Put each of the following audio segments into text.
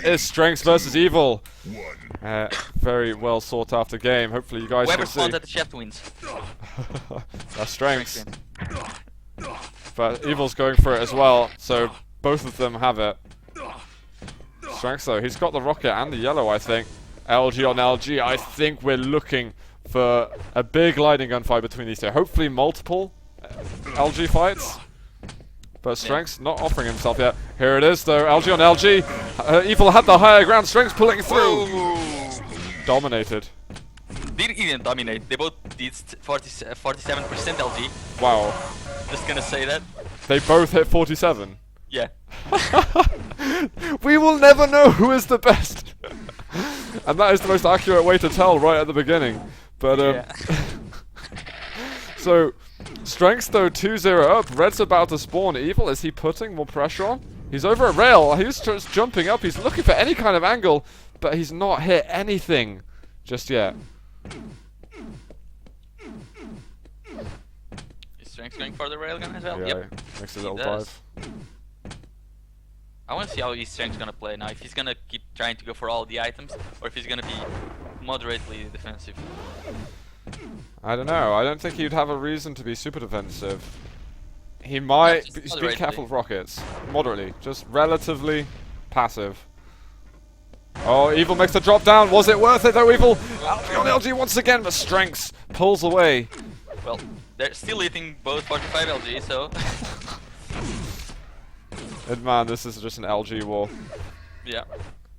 is Strenx versus Evil. Very well sought after game. Hopefully you guys Whoever can see. spawns at the shaft wins. That's Strenx. But Evil's going for it as well, so both of them have it. Strenx though, he's got the rocket and the yellow, I think. LG on LG, I think we're looking for a big lightning gun fight between these two. Hopefully multiple LG fights. But Strenx not offering himself yet. Here it is though, LG on LG. Evil had the higher ground, Strenx pulling through. Whoa. Dominated. Didn't even dominate. They both did 47% LG. Wow. Just gonna say that. They both hit 47. Yeah. We will never know who is the best. And that is the most accurate way to tell right at the beginning. But Yeah. so Strenx though 2-0 up. Red's about to spawn. Evil, is he putting more pressure on? He's over a rail. He's just jumping up. He's looking for any kind of angle, but he's not hit anything just yet. Is Strenx going for the railgun as well? Yeah, Yep. makes a He little does. dive. I want to see how Strenx gonna play now. If he's gonna keep trying to go for all the items, or if he's gonna be moderately defensive. I don't know. I don't think he'd have a reason to be super defensive. He might just be moderately. careful of rockets. Moderately. Just relatively passive. Oh, Evil makes the drop down. Was it worth it though, Evil? LG on LG once again, but Strenx pulls away. Well, they're still hitting both 45 LG, so And man, this is just an LG war. yeah.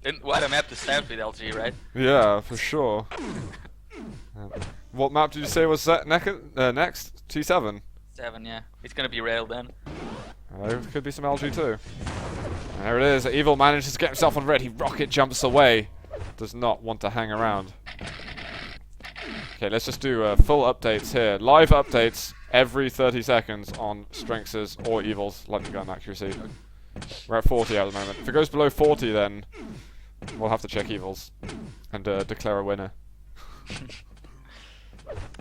And what a map to start with LG, right? Yeah, for sure. What map did you say was set next? T7. 7, yeah. It's gonna be rail then. There could be some LG too. And there it is. Evil manages to get himself on red. He rocket jumps away. Does not want to hang around. Okay, let's just do full updates here. Live updates every 30 seconds on Strenx's or Evil's lightning gun accuracy. We're at 40 at the moment. If it goes below 40, then we'll have to check Evil's and declare a winner.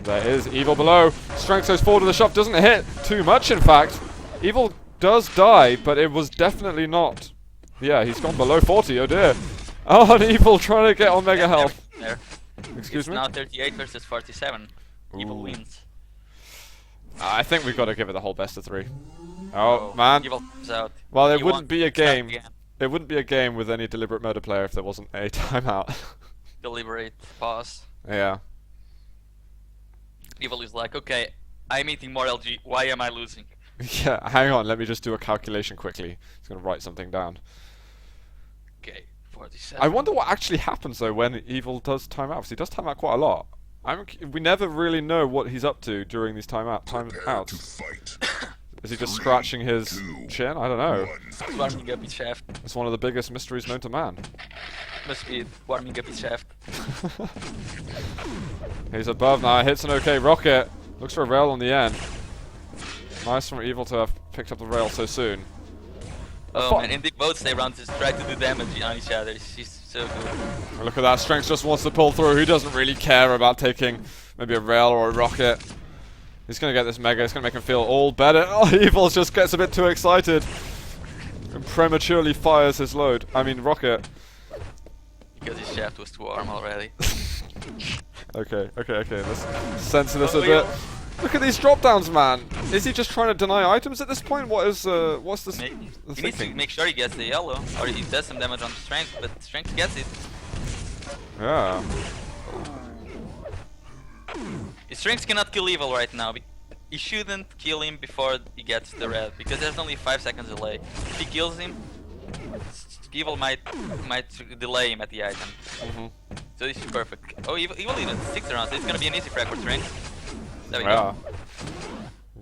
There is Evil below. Strenx goes forward with a shot. Doesn't hit too much, in fact. Evil does die, but it was definitely not. Yeah, he's gone below 40. Oh dear. Oh, and Evil trying to get on mega health. There. Excuse It's me? now 38 versus 47. Evil Ooh. wins. I think we've got to give it the whole best of 3. Oh, man. Evil comes out. Well, it He wouldn't won. be a Start game. again. It wouldn't be a game with any deliberate murder player if there wasn't a timeout. Deliberate pause. Yeah. Evil is like, okay, I'm eating more LG. Why am I losing? Yeah, hang on. Let me just do a calculation quickly. He's going to write something down. Okay, 47. I wonder what actually happens, though, when Evil does timeout. Because he does time out quite a lot. We never really know what he's up to during these timeouts. Is he just scratching his chin? I don't know. He's warming up his shaft. It's one of the biggest mysteries known to man. Must be warming up his shaft. He's above now, hits an okay rocket. Looks for a rail on the end. Nice from Evil to have picked up the rail so soon. Oh man, and they both stay around to try to do damage on each other. She's so good. Look at that, Strenx just wants to pull through. He doesn't really care about taking maybe a rail or a rocket. He's going to get this mega, it's going to make him feel all better. Oh, Evil just gets a bit too excited and prematurely fires his load. I mean, rocket. Because his shaft was too warm already. Okay, let's censor this Oh, a yeah. bit. Look at these drop downs, man. Is he just trying to deny items at this point? What's this? Maybe. the He needs to thinking? make sure he gets the yellow, or he does some damage on Strength, but Strength gets it. Yeah. Strength cannot kill Evil right now. He shouldn't kill him before he gets the red, because there's only 5 seconds delay. If he kills him, Evil might delay him at the item. So this is perfect. Oh, Evil even sticks around, so it's gonna be an easy frag for Strength. There we Yeah. go.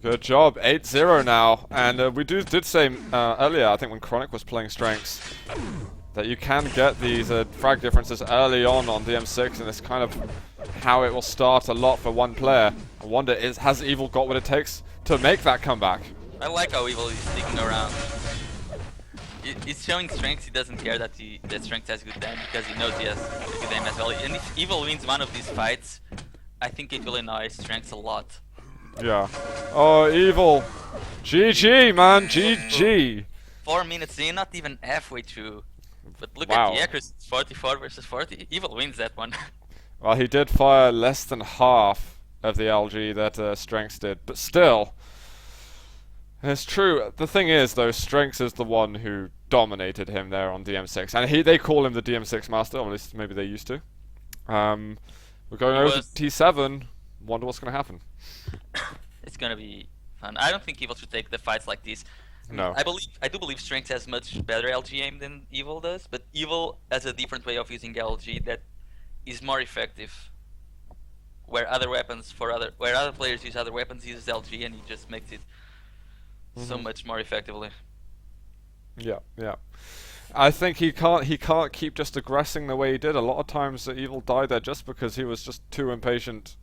Good job, 8-0 now, and we did say earlier, I think when Chronic was playing Strenx, that you can get these frag differences early on DM6, and it's kind of how it will start a lot for one player. I wonder, has Evil got what it takes to make that comeback? I like how Evil is sticking around. It's showing Strength. He doesn't care that Strength has good aim, because he knows he has good aim as well. And if Evil wins one of these fights, I think it will annoy Strength a lot. Yeah. Oh, Evil. GG, man. GG. 4 minutes in, not even halfway through. But look Wow. at the accuracy, 44 versus 40. Evil wins that one. Well, he did fire less than half of the LG that Strenx did, but still, it's true. The thing is, though, Strenx is the one who dominated him there on DM6, and they call him the DM6 master, or at least maybe they used to. We're going over to T7. Wonder what's going to happen. It's gonna be fun. I don't think Evil should take the fights like this. No. I do believe Strenx has much better LG aim than Evil does, but Evil has a different way of using LG that is more effective. Where other players use other weapons, he uses LG and he just makes it so much more effectively. Yeah, yeah. I think he can't keep just aggressing the way he did. A lot of times Evil died there just because he was just too impatient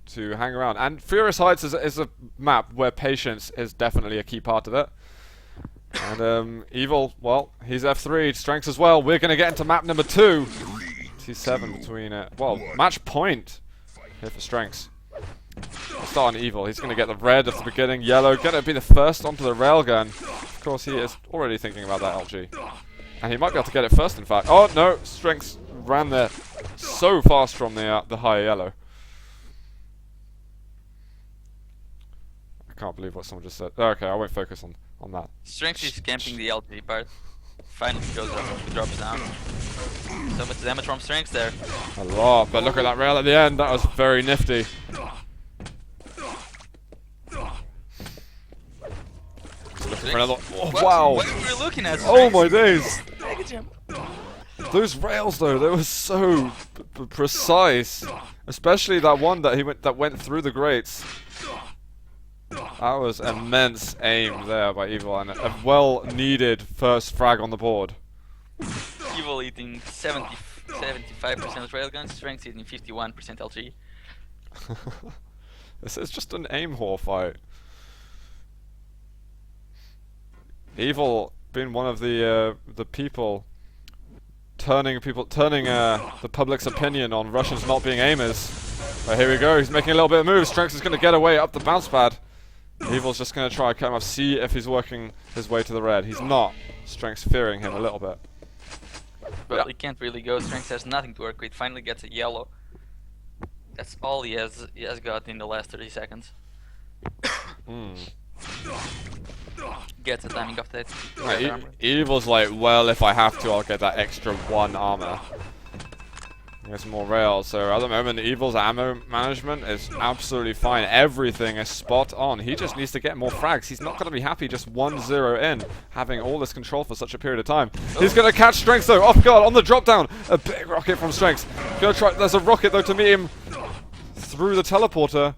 to hang around. And Furious Heights is a map where patience is definitely a key part of it. And Evil, well, he's F3, Strenx as well. We're going to get into map number 2. T7 between well, match point here for Strenx. We'll start on Evil. He's going to get the red at the beginning. Yellow going to be the first onto the railgun. Of course, he is already thinking about that LG. And he might be able to get it first, in fact. Oh, no. Strenx ran there so fast from the high yellow. I can't believe what someone just said. Oh, okay, I won't focus on that. Strenx is camping the LG part. Finally goes up, drops down. So much damage from Strenx there. A lot, but look at that rail at the end. That was very nifty. Looking for another. Oh, wow! What are we looking at? Oh my days! Those rails, though, they were so precise. Especially that one that went through the grates. That was immense aim there by Evil, and a well-needed first frag on the board. Evil eating 75% railguns, Strenx eating 51% LG. This is just an aim whore fight. Evil being one of the people turning the public's opinion on Russians not being aimers. Here we go. He's making a little bit of moves. Strenx is going to get away up the bounce pad. Evil's just going to try and cut him off, see if he's working his way to the red. He's not. Strenx fearing him a little bit. But he can't really go. Strenx has nothing to work with. Finally gets a yellow. That's all he has got in the last 30 seconds. Gets the timing of that. Right, Evil's like, well, if I have to, I'll get that extra 1 armor. There's more rails. So at the moment, Evil's ammo management is absolutely fine. Everything is spot on. He just needs to get more frags. He's not going to be happy just 1-0 in, having all this control for such a period of time. He's going to catch Strenx though, off guard on the drop down. A big rocket from Strenx. Gonna try. There's a rocket though to meet him through the teleporter.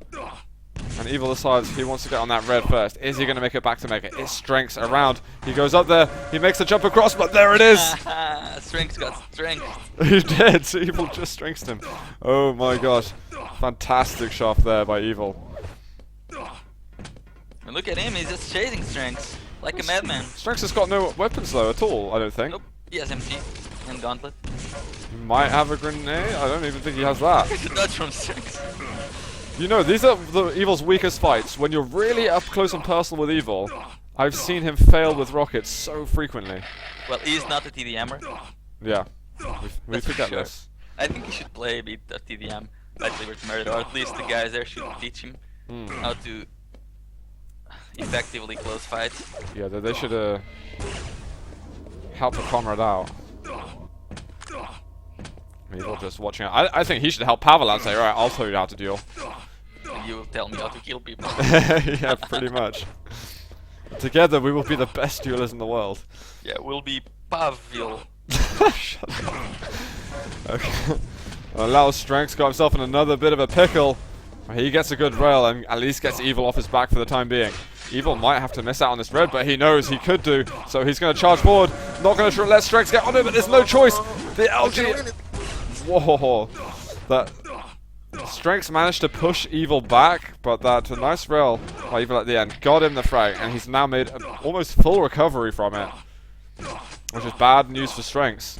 And Evil decides he wants to get on that red first. Is he going to make it back to make it? Is Strenx around? He goes up there. He makes the jump across, but there it is. Strenx got Strenx. He did. So Evil just Strenxed him. Oh my gosh. Fantastic shot there by Evil. And look at him. He's just chasing Strenx like a madman. Strenx has got no weapons though at all, I don't think. Nope. He has MG and Gauntlet. He might have a grenade. I don't even think he has that. Dodge from Strenx. You know, these are the Evil's weakest fights. When you're really up close and personal with Evil, I've seen him fail with rockets so frequently. Well, he's not a TDMer. Yeah, we forget sure. this. I think he should play a bit of TDM, like Liberty Murder, or at least the guys there should teach him how to effectively close fights. Yeah, they should help a comrade out. Evil just watching out. I think he should help Pavel and say, alright, I'll tell you how to deal. And you will tell me how to kill people. Yeah, pretty much. Together we will be the best duelers in the world. Yeah, we'll be Pavel. Shut up. Okay. Well, now Strenx got himself in another bit of a pickle. He gets a good rail and at least gets Evil off his back for the time being. Evil might have to miss out on this red, but he knows he could do, so he's going to charge forward. Not going to let Strenx get on it, but there's no choice. The LG... Whoa. That... Strenx managed to push Evil back, but that nice rail by Evil at the end got him the frag, and he's now made an almost full recovery from it. Which is bad news for Strenx.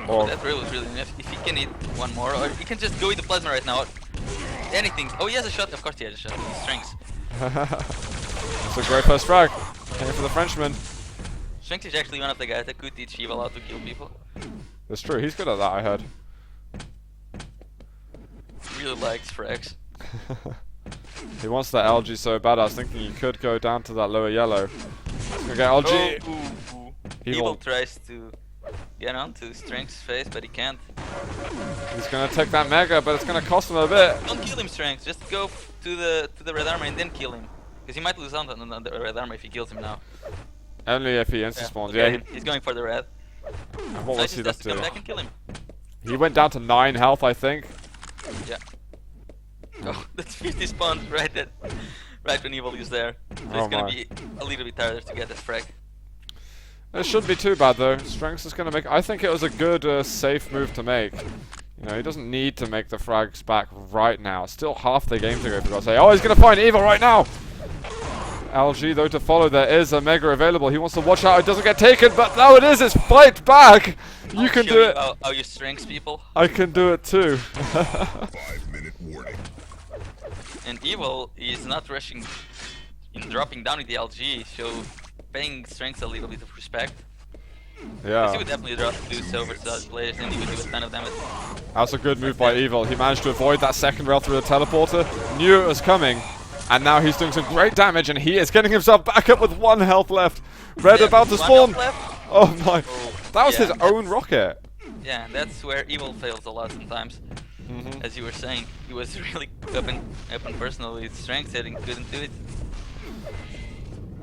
Or that rail is really enough. If he can hit one more, or he can just go with the plasma right now. Anything. Oh, he has a shot. Of course he has a shot. He's Strenx. That's a great first frag. Came for the Frenchman. Strenx is actually one of the guys that could teach Evil how to kill people. That's true, he's good at that, I heard. He really likes frags. He wants that LG so bad, I was thinking he could go down to that lower yellow. He's gonna get LG! Oh, Evil tries to get onto Strenx's face, but he can't. He's gonna take that Mega, but it's gonna cost him a bit. Don't kill him, Strenx. Just go to the red armor and then kill him. Because he might lose out on the red armor if he kills him now. Only if he insta-spawns, yeah. yeah. He's going for the red. And what was he left to come back and kill him. He went down to 9 health, I think. Yeah. Oh, that's 50 spawn right when Evil is there. So it's gonna be a little bit harder to get that frag. It shouldn't be too bad though. Strenx is gonna make. I think it was a good, safe move to make. You know, he doesn't need to make the frags back right now. Still half the game to go for God's sake. Oh, he's gonna find Evil right now! LG though to follow, there is a Mega available. He wants to watch out it doesn't get taken, but now it is, it's fight back! You can do it! How you Strenx people. I can do it too. 5-minute warning. And Evil is not rushing in dropping down with the LG, so paying Strenx a little bit of respect. Yeah. He would definitely do so versus other players and he would do a ton of damage. That's a good move by Evil. He managed to avoid that second rail through the teleporter, knew it was coming, and now he's doing some great damage and he is getting himself back up with 1 health left. Red about to spawn! Oh my, that was his own rocket. Yeah, that's where Evil fails a lot sometimes. As you were saying, he was really up and personal with Strenx and he couldn't do it.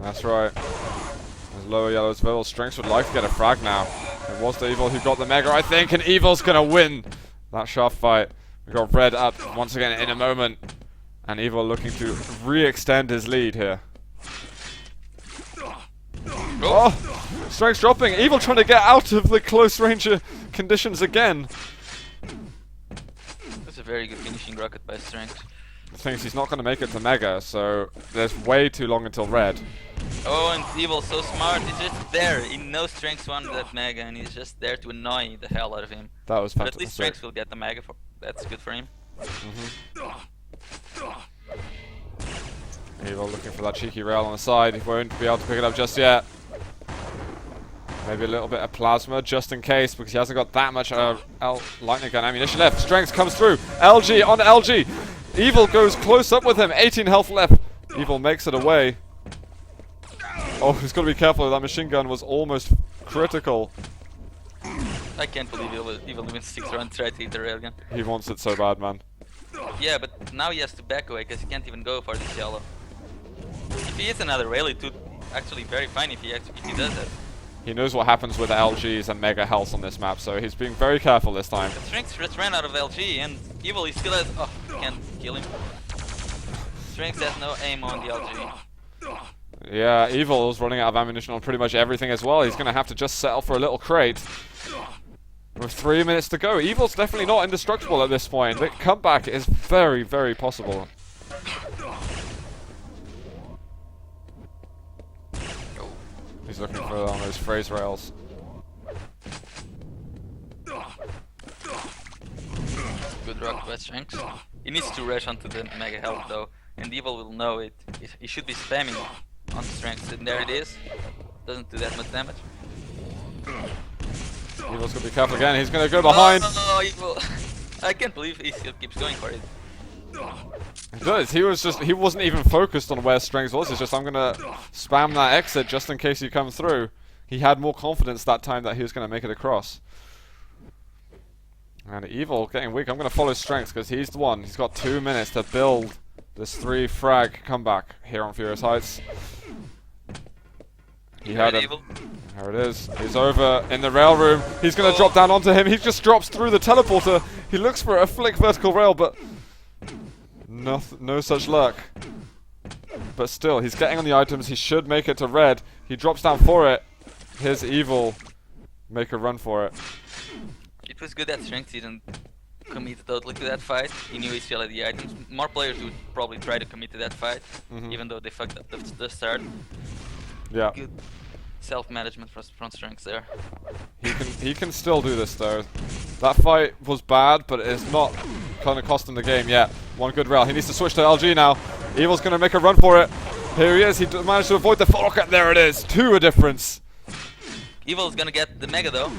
That's right. There's lower yellows available. Strenx would like to get a frag now. It was the Evil who got the Mega, I think, and Evil's gonna win that sharp fight. We got Red up once again in a moment, and Evil looking to re-extend his lead here. Oh! Strenx dropping. Evil trying to get out of the close range conditions again. That's a very good finishing rocket by Strenx. The thing is, he's not going to make it to Mega, so there's way too long until Red. Oh, and Evil's so smart. He's just there. He knows Strenx wanted that Mega, and he's just there to annoy the hell out of him. That was But fantastic. at least Strenx will get the Mega. That's good for him. Evil looking for that cheeky rail on the side. He won't be able to pick it up just yet. Maybe a little bit of plasma just in case, because he hasn't got that much lightning gun ammunition left. Strenx comes through. LG on LG. Evil goes close up with him. 18 health left. Evil makes it away. Oh, he's got to be careful. That machine gun was almost critical. I can't believe Evil even sticks around to try to hit the railgun. He wants it so bad, man. Yeah, but now he has to back away because he can't even go for this yellow. If he hits another rail, it would actually very fine if he does that. He knows what happens with LGs and Mega Health on this map, so he's being very careful this time. But Strenx just ran out of LG, and Evil he still has. Oh, can't kill him. Strenx has no aim on the LG. Yeah, Evil is running out of ammunition on pretty much everything as well. He's going to have to just settle for a little crate. With 3 minutes to go. Evil's definitely not indestructible at this point. The comeback is very, very possible. He's looking for on those phrase rails. Good rock by Strenx. He needs to rush onto the Mega Health though, and Evil will know it. He should be spamming on Strenx, and there it is. Doesn't do that much damage. Evil's gonna be careful again. He's gonna go behind. Oh, Evil! I can't believe he still keeps going for it. He does. He wasn't even focused on where Strenx was. It's just I'm gonna spam that exit just in case you come through. He had more confidence that time that he was gonna make it across. And Evil getting weak. I'm gonna follow Strenx because he's the one. He's got 2 minutes to build this 3 frag comeback here on Furious Heights. He had him. Evil. There it is. He's over in the rail room. He's going to drop down onto him. He just drops through the teleporter. He looks for a flick vertical rail, but no such luck. But still, he's getting on the items. He should make it to Red. He drops down for it. Here's Evil. Make a run for it. It was good that Strenx didn't commit totally to that fight. He knew he still had the items. More players would probably try to commit to that fight, even though they fucked up the start. Yeah. Good self-management from Strenx there. He can still do this though. That fight was bad, but it's not kind of costing the game yet. One good rail. He needs to switch to LG now. Evil's going to make a run for it. Here he is. He managed to avoid the full rocket. There it is. 2 a difference. Evil's gonna get the Mega though.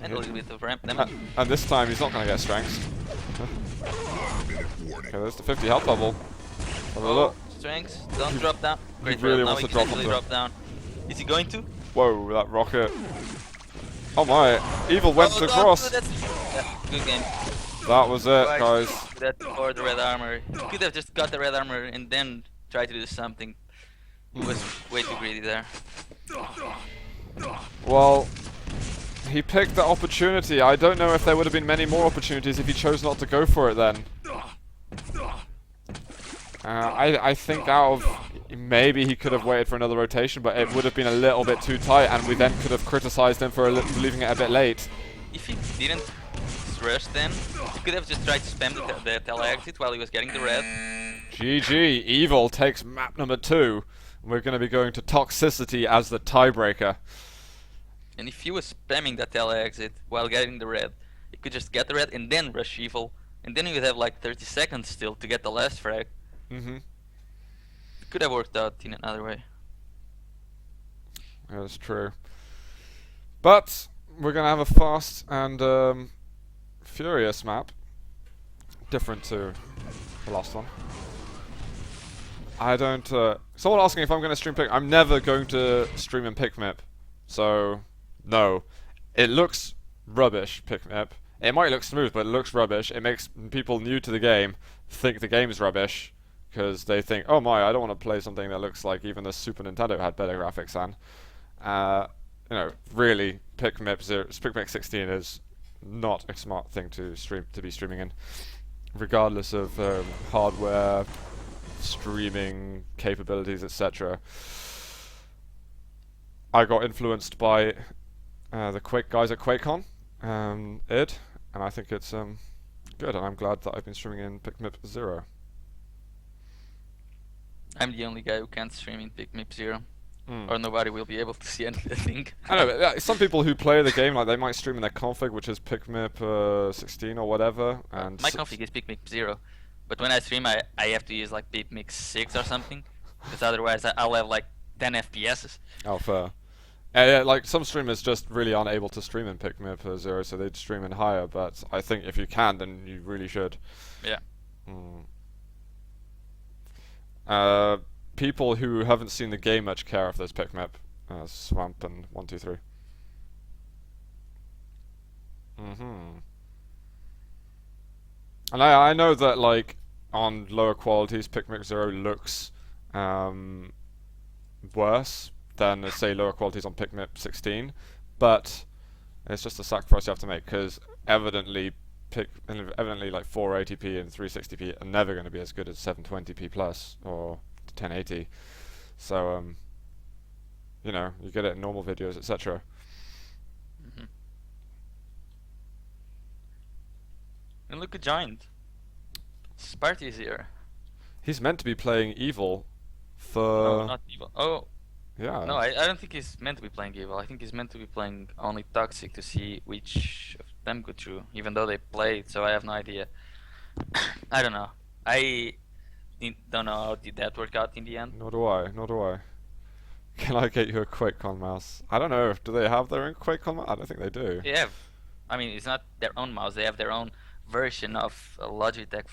And a little bit of ramp damage. And this time he's not going to get Strenx. Okay, there's the 50 health bubble. Have a look. Strenx, don't drop down. Great really roll. Now wants he to can drop actually onto drop down. Is he going to? Whoa, that rocket. Oh my, Evil went Oh, across. Yeah, good game. That was it, Right, guys. that for the red armor. He could have just got the red armor and then tried to do something. He was way too greedy there. Well, he picked the opportunity. I don't know if there would have been many more opportunities if he chose not to go for it then. I think out of... Maybe he could have waited for another rotation, but it would have been a little bit too tight, and we then could have criticized him for leaving it a bit late. If he didn't rush then, he could have just tried to spam the tele-exit while he was getting the red. GG, Evil takes map number 2. We're going to be going to Toxicity as the tiebreaker. And if he was spamming that tele-exit while getting the red, he could just get the red and then rush Evil. And then he would have like 30 seconds still to get the last frag. Mm-hmm. It could have worked out in another way. That's true. But we're going to have a fast and furious map. Different to the last one. I don't... someone asking if I'm going to stream pick... I'm never going to stream in PicMip. So, no. It looks rubbish, PicMip. It might look smooth, but it looks rubbish. It makes people new to the game think the game is rubbish. Because they think, oh my, I don't want to play something that looks like even the Super Nintendo had better graphics than. You know, really, PicMip 16 is not a smart thing to be streaming in. Regardless of hardware, streaming capabilities, etc. I got influenced by the guys at QuakeCon, id, and I think it's good, and I'm glad that I've been streaming in PicMip 0. I'm the only guy who can't stream in PicMip 0. Or nobody will be able to see anything. I know, but some people who play the game, like they might stream in their config, which is PicMip 16 or whatever. And my config is PicMip 0, but when I stream, I have to use like PicMip 6 or something, because otherwise I'll have like 10 FPS. Oh, fair. Yeah, like some streamers just really aren't able to stream in PicMip 0, so they'd stream in higher. But I think if you can, then you really should. Yeah. People who haven't seen the game much care if there's PicMip, Swamp and 123. And I know that like on lower qualities, PicMip 0 looks worse than say lower qualities on PicMip 16, but it's just a sacrifice you have to make because evidently like 480p and 360p are never going to be as good as 720p plus or 1080. So you know, you get it in normal videos, etc. And look at Giant. Sparty's here. He's meant to be playing Evil for... No, not Evil. Oh. Yeah. No, I don't think he's meant to be playing Evil. I think he's meant to be playing only Toxic to see which of them go through, even though they played, so I have no idea. I don't know. I don't know how did that work out in the end. Nor do I. Can I get you a QuakeCon mouse? I don't know. Do they have their own QuakeCon mouse? I don't think they do. They have. I mean, it's not their own mouse. They have their own version of Logitech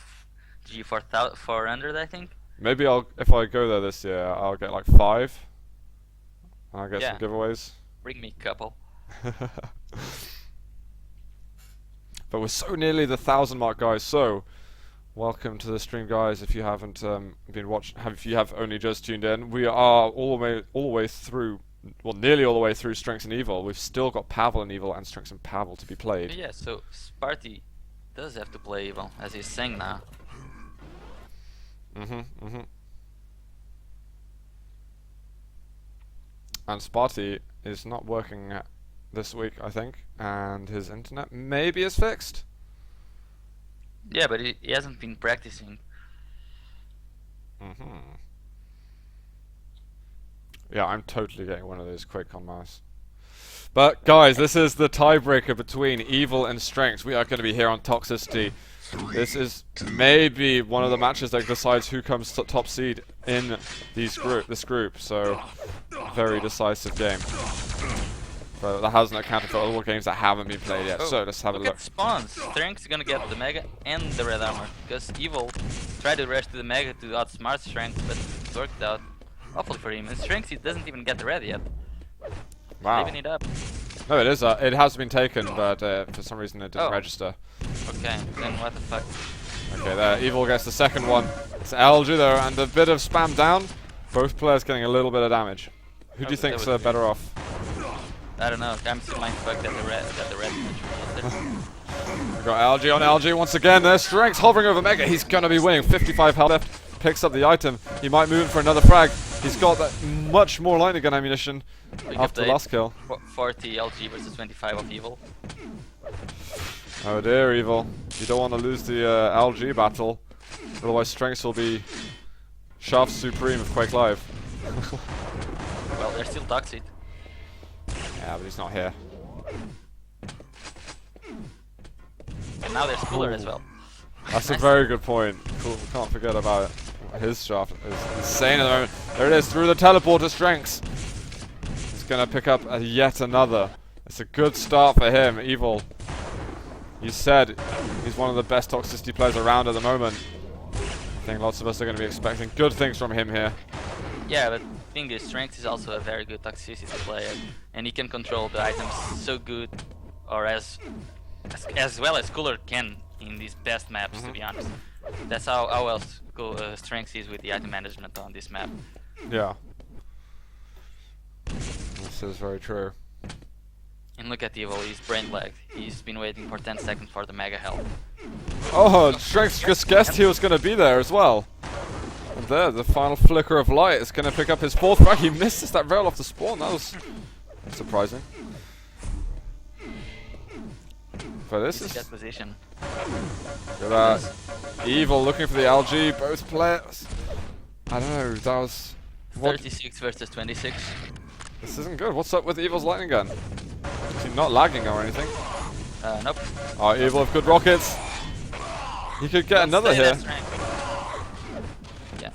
G400, I think. Maybe if I go there this year, I'll get like 5. And I'll get some giveaways. Bring me a couple. But we're so nearly the 1,000 mark, guys. So, welcome to the stream, guys. If you haven't been watching, if you have only just tuned in, we are all the way through. Well, nearly all the way through Strenx and Evil. We've still got Pavel and Evil and Strenx and Pavel to be played. Yeah, so Sparty does have to play Evil, as he's saying now. And Sparty is not working this week, I think, and his internet maybe is fixed. Yeah, but he hasn't been practicing. Yeah, I'm totally getting one of those QuakeCon mouse. But guys, this is the tiebreaker between Evil and Strenx. We are going to be here on Toxicity. This is maybe one of the matches that decides who comes top seed in this group. So, very decisive game. But that hasn't accounted for all games that haven't been played yet. So let's have a Look look. at spawns. Strenx is gonna get the Mega and the red armor. Because Evil tried to rush to the Mega to outsmart Strenx, but it worked out awfully for him. And Strenx, he doesn't even get the red yet. Wow. Leaving it up. No, it is. It has been taken, but for some reason it didn't register. Okay, then what the fuck? Okay, there. Evil gets the second one. It's LG though, and a bit of spam down. Both players getting a little bit of damage. Who do you think's better off? I don't know. I'm still mindfucked that the red We've got LG on LG once again. There's Strenx hovering over Mega. He's gonna be winning. 55 health left. Picks up the item. He might move in for another frag. He's got that much more lightning gun ammunition after the last kill. 40 LG versus 25 of Evil. Oh dear, Evil. You don't want to lose the LG battle. Otherwise, Strenx will be Shaft Supreme of Quake Live. Well, there's still Toxic. Yeah, but he's not here. And now there's Cooler as well. That's a very good point. Cool. We can't forget about it. His shaft is insane at the moment. There it is, through the teleporter, Strenx. He's going to pick up yet another. It's a good start for him, Evil. You said he's one of the best Toxicity players around at the moment. I think lots of us are going to be expecting good things from him here. Yeah, but the thing is, Strenx is also a very good Toxicity player. And he can control the items so good, or as well as Cooler can in these best maps, to be honest. That's how well Strenx is with the item management on this map. Yeah. This is very true. And look at Evil, he's brain lagged. He's been waiting for 10 seconds for the Mega health. Oh, Strenx just guessed he was going to be there as well. And there, the final flicker of light is going to pick up his fourth frag. He misses that rail off the spawn. That was surprising. But this is... That position. Look at that. Evil looking for the LG. Both players. I don't know. That was... 36 versus 26. This isn't good. What's up with Evil's lightning gun? Is he not lagging or anything? Nope. Oh, Evil with good rockets. He could get another here. Yeah.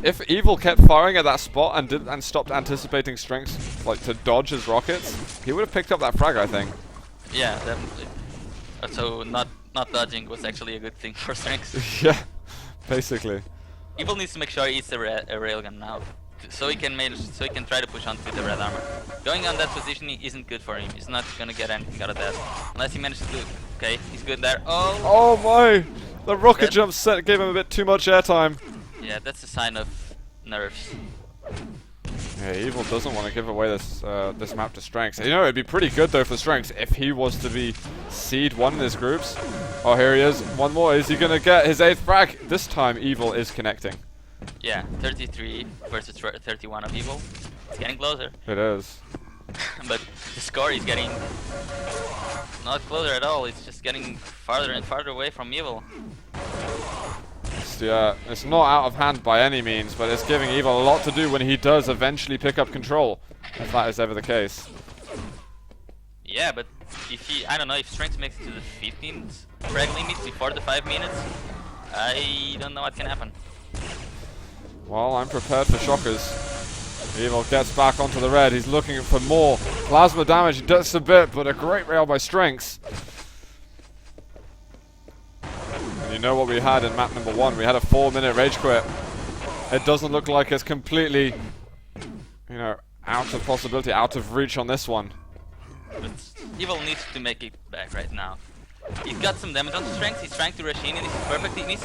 If Evil kept firing at that spot and stopped anticipating Strenx, like to dodge his rockets, he would have picked up that frag, I think. Yeah, definitely. So not dodging was actually a good thing for Strenx. Yeah, basically. Evil needs to make sure he eats a railgun now, so he can try to push onto the red armor. Going on that position isn't good for him. He's not gonna get anything out of that unless he manages to. Okay, he's good there. Oh my! The rocket jump set gave him a bit too much airtime. Yeah, that's a sign of nerves. Yeah, Evil doesn't want to give away this this map to Strenx. You know, it'd be pretty good though for Strenx if he was to be seed 1 in his groups. Oh, here he is. One more. Is he gonna get his 8th frag? This time, Evil is connecting. Yeah, 33 versus 31 of Evil. It's getting closer. It is. But the score is getting not closer at all. It's just getting farther and farther away from Evil. It's not out of hand by any means, but it's giving Evil a lot to do when he does eventually pick up control, if that is ever the case. Yeah, but if I don't know, if Strenx makes it to the 15th frag limit before the 5 minutes, I don't know what can happen. Well, I'm prepared for shockers. Evil gets back onto the red. He's looking for more plasma damage. He does a bit, but a great rail by Strenx. And you know what we had in map number 1? We had a 4-minute rage quit. It doesn't look like it's completely, you know, out of possibility, out of reach on this one. But Evil needs to make it back right now. He's got some damage on Strenx. He's trying to rush in, and this is perfect. He needs.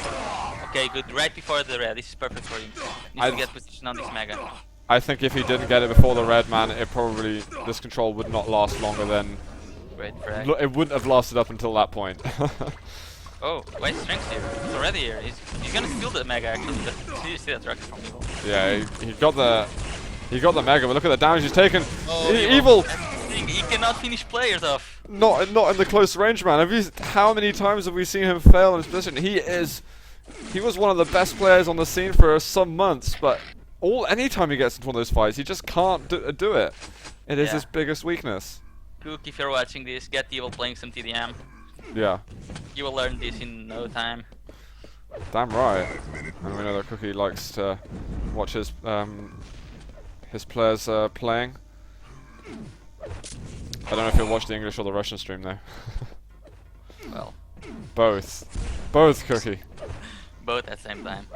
Okay, good. Right before the red. This is perfect for him. Needs to get position on this Mega. I think if he didn't get it before the red, man, this control would not last longer than... Great frag. It wouldn't have lasted up until that point. Oh, why is Strenx here? He's already here. He's gonna steal the Mega actually. But did you see that rocket from Evil? Yeah, he got the Mega, but look at the damage he's taken. Oh, Evil! He cannot finish players off. Not in the close range, man. How many times have we seen him fail in his position? He was one of the best players on the scene for some months, but anytime he gets into one of those fights, he just can't do it. It is his biggest weakness. Cook, if you're watching this, get Evil playing some TDM. Yeah. You will learn this in no time. Damn right. And we know that Cookie likes to watch his players playing. I don't know if you'll watch the English or the Russian stream though. Well, Both. Both, Cookie. both at the same time.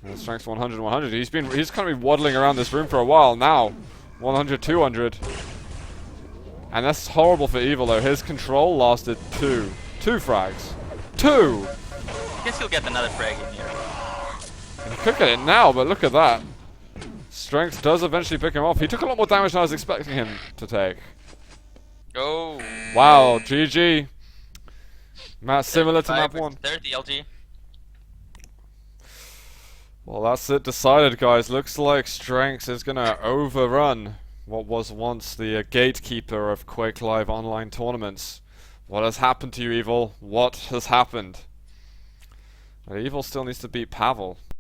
And Strength 100, 100. He's kind of been waddling around this room for a while now. 100, 200. And that's horrible for Evil though. His control lasted 2 frags. 2! I guess he'll get another frag in here. He could get it now, but look at that. Strength does eventually pick him off. He took a lot more damage than I was expecting him to take. Oh. Wow, GG. Matt, similar to map 1. 30 LG. Well, that's it decided, guys. Looks like Strenx is going to overrun what was once the gatekeeper of Quake Live online tournaments. What has happened to you, Evil? What has happened? Evil still needs to beat Pavel.